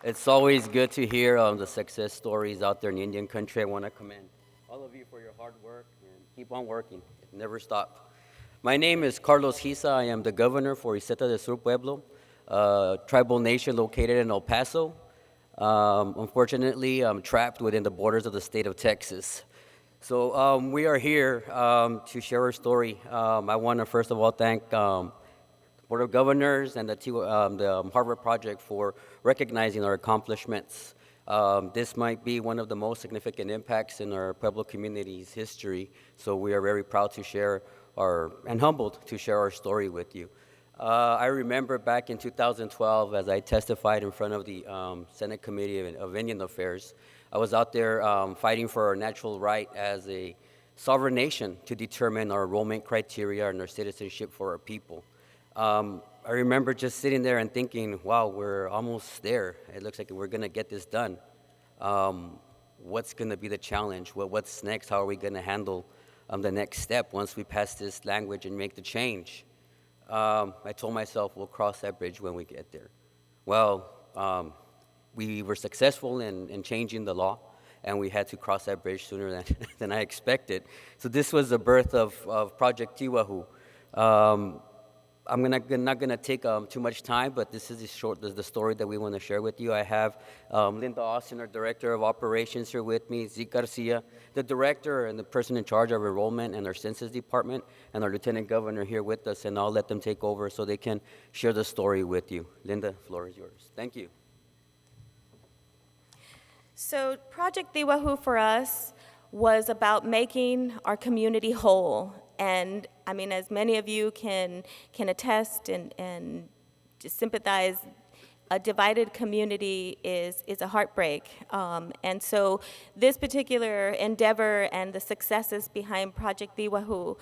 It's always good to hear the success stories out there in Indian country. I want to commend all of you for your hard work and keep on working. Never stop. My name is Carlos Gisa. I am the governor for Iseta de Sur Pueblo, a tribal nation located in El Paso. Unfortunately, I'm trapped within the borders of the state of Texas. So we are here to share our story. I want to first of all thank Board of Governors and the Harvard Project for recognizing our accomplishments. This might be one of the most significant impacts in our Pueblo community's history, so we are very proud to share and humbled to share our story with you. I remember back in 2012, as I testified in front of the Senate Committee of Indian Affairs, I was out there fighting for our natural right as a sovereign nation to determine our enrollment criteria and our citizenship for our people. I remember just sitting there and thinking, wow, we're almost there. It looks like we're going to get this done. What's going to be the challenge? What's next? How are we going to handle the next step once we pass this language and make the change? I told myself we'll cross that bridge when we get there. Well, we were successful in changing the law, and we had to cross that bridge sooner than I expected. So this was the birth of Project Tiwahu. I'm not going to take too much time, but this is the story that we want to share with you. I have Linda Austin, our Director of Operations, here with me, Zeke Garcia, the Director and the person in charge of enrollment and our Census Department, and our Lieutenant Governor here with us, and I'll let them take over so they can share the story with you. Linda, the floor is yours. Thank you. So Project Tiwahu for us was about making our community whole. And I mean, as many of you can attest and just sympathize, a divided community is a heartbreak. And so this particular endeavor and the successes behind Project Tiwahu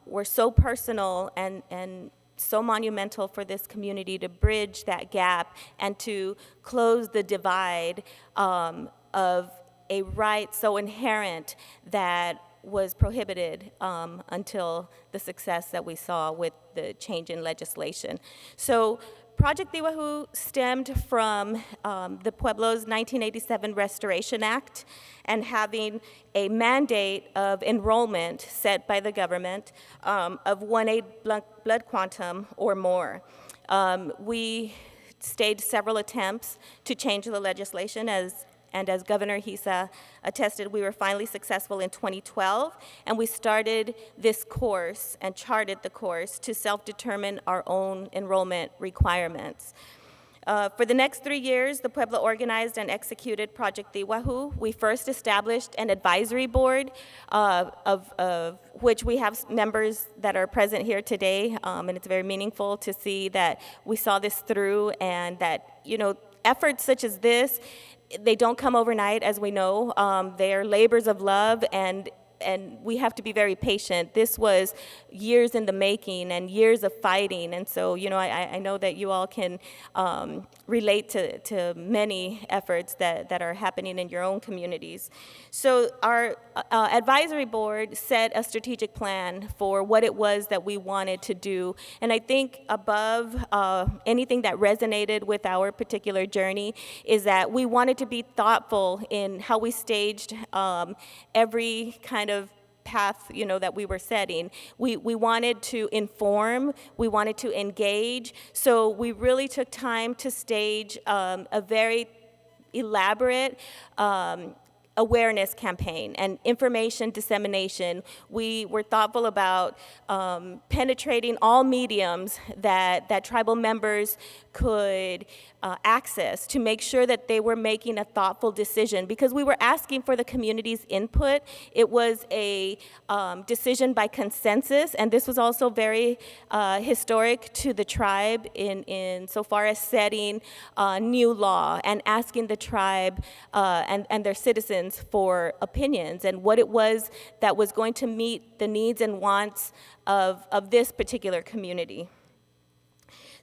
were so personal and so monumental for this community to bridge that gap and to close the divide of a right so inherent that was prohibited until the success that we saw with the change in legislation. So Project Tiwahu stemmed from the Pueblo's 1987 Restoration Act and having a mandate of enrollment set by the government of 1/8 blood quantum or more. We staged several attempts to change the legislation and as Governor Gisa attested, we were finally successful in 2012, and we started this course and charted the course to self-determine our own enrollment requirements. For the next 3 years, the Pueblo organized and executed Project Tiwahu. We first established an advisory board of which we have members that are present here today, and it's very meaningful to see that we saw this through and that, efforts such as this, they don't come overnight, as we know. They are labors of love, and we have to be very patient. This was years in the making and years of fighting, and so, I know that you all can relate to many efforts that are happening in your own communities. So our advisory board set a strategic plan for what it was that we wanted to do, and I think above anything that resonated with our particular journey is that we wanted to be thoughtful in how we staged every kind of path, that we were setting. We wanted to inform, we wanted to engage, so we really took time to stage a very elaborate awareness campaign and information dissemination. We were thoughtful about penetrating all mediums that tribal members could access to make sure that they were making a thoughtful decision, because we were asking for the community's input. It was a decision by consensus, and this was also very historic to the tribe in so far as setting new law and asking the tribe and their citizens for opinions and what it was that was going to meet the needs and wants of this particular community.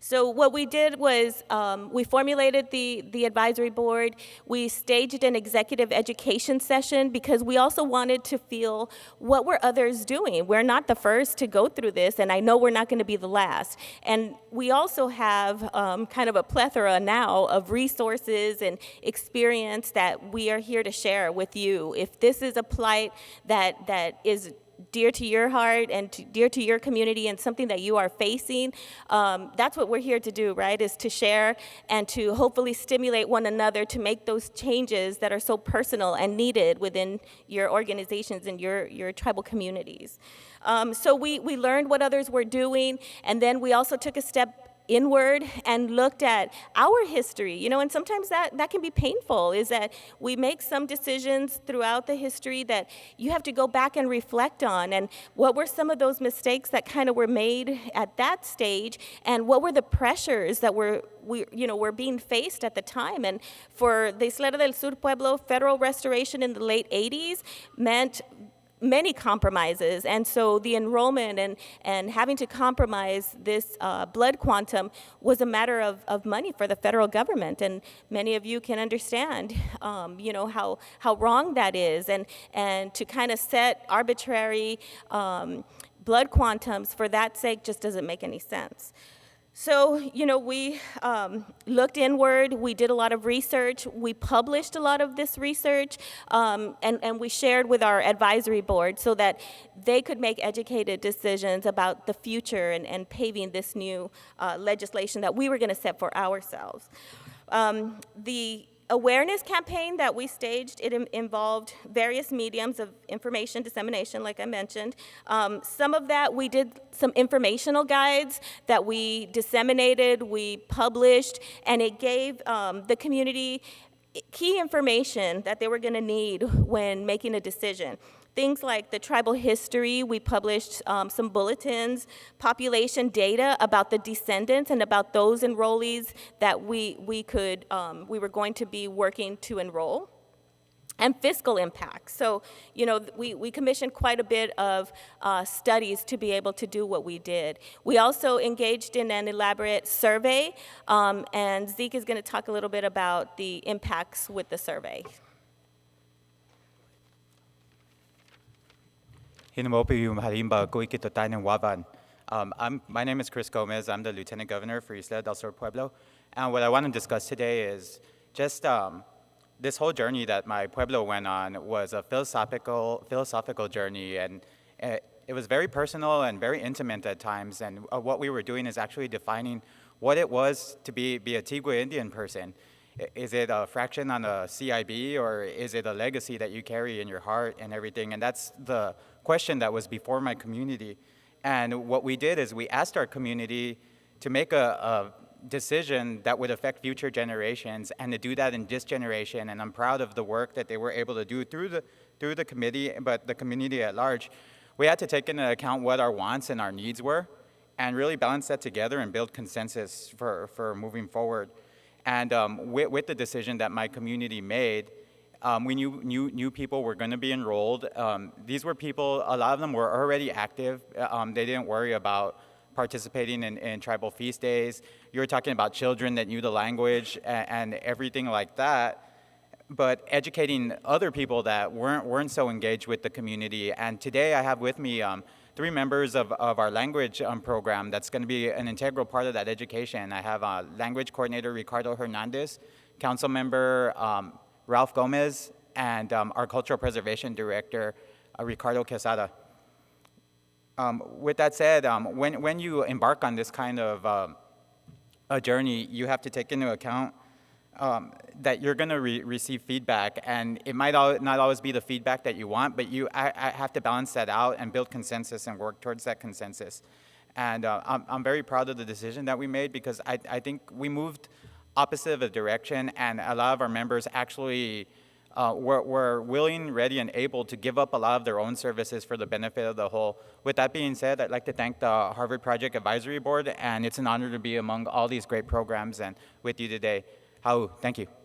So what we did was we formulated the advisory board. We staged an executive education session because we also wanted to feel what were others doing. We're not the first to go through this, and I know we're not going to be the last. And we also have kind of a plethora now of resources and experience that we are here to share with you. If this is a plight that is dear to your heart and dear to your community and something that you are facing, that's what we're here to do, right, is to share and to hopefully stimulate one another to make those changes that are so personal and needed within your organizations and your tribal communities. So we learned what others were doing, and then we also took a step inward and looked at our history, and sometimes that can be painful, is that we make some decisions throughout the history that you have to go back and reflect on, and what were some of those mistakes that kind of were made at that stage, and what were the pressures that were being faced at the time. And for the Isla del Sur Pueblo, federal restoration in the late 80s meant many compromises, and so the enrollment and having to compromise this blood quantum was a matter of money for the federal government, and many of you can understand, how wrong that is, and to kind of set arbitrary blood quantums for that sake just doesn't make any sense. So, we looked inward, we did a lot of research, we published a lot of this research, and we shared with our advisory board so that they could make educated decisions about the future and paving this new legislation that we were going to set for ourselves. The awareness campaign that we staged, it involved various mediums of information dissemination, like I mentioned. Some of that, we did some informational guides that we disseminated, we published, and it gave the community key information that they were going to need when making a decision. Things like the tribal history, we published some bulletins, population data about the descendants and about those enrollees that we were going to be working to enroll. And fiscal impact. So, we commissioned quite a bit of studies to be able to do what we did. We also engaged in an elaborate survey, and Zeke is going to talk a little bit about the impacts with the survey. My name is Chris Gomez. I'm the Lieutenant Governor for Isla del Sur Pueblo. And what I want to discuss today is just this whole journey that my Pueblo went on was a philosophical journey. And it was very personal and very intimate at times. And what we were doing is actually defining what it was to be a Tigua Indian person. Is it a fraction on a CIB, or is it a legacy that you carry in your heart and everything? And that's the question that was before my community. And what we did is we asked our community to make a decision that would affect future generations, and to do that in this generation. And I'm proud of the work that they were able to do through the committee, but the community at large. We had to take into account what our wants and our needs were, and really balance that together and build consensus for moving forward. And with the decision that my community made, we knew people were going to be enrolled. These were people, a lot of them were already active. They didn't worry about participating in tribal feast days. You were talking about children that knew the language and everything like that. But educating other people that weren't so engaged with the community. And today I have with me 3 members of our language program that's going to be an integral part of that education. I have language coordinator Ricardo Hernandez, council member Ralph Gomez, and our cultural preservation director Ricardo Quesada. With that said, when you embark on this kind of a journey, you have to take into account that you're going to receive feedback, and it might not always be the feedback that you want, but I have to balance that out and build consensus and work towards that consensus. And I'm very proud of the decision that we made, because I think we moved opposite of the direction, and a lot of our members actually were willing, ready, and able to give up a lot of their own services for the benefit of the whole. With that being said, I'd like to thank the Harvard Project Advisory Board, and it's an honor to be among all these great programs and with you today. Hau, thank you.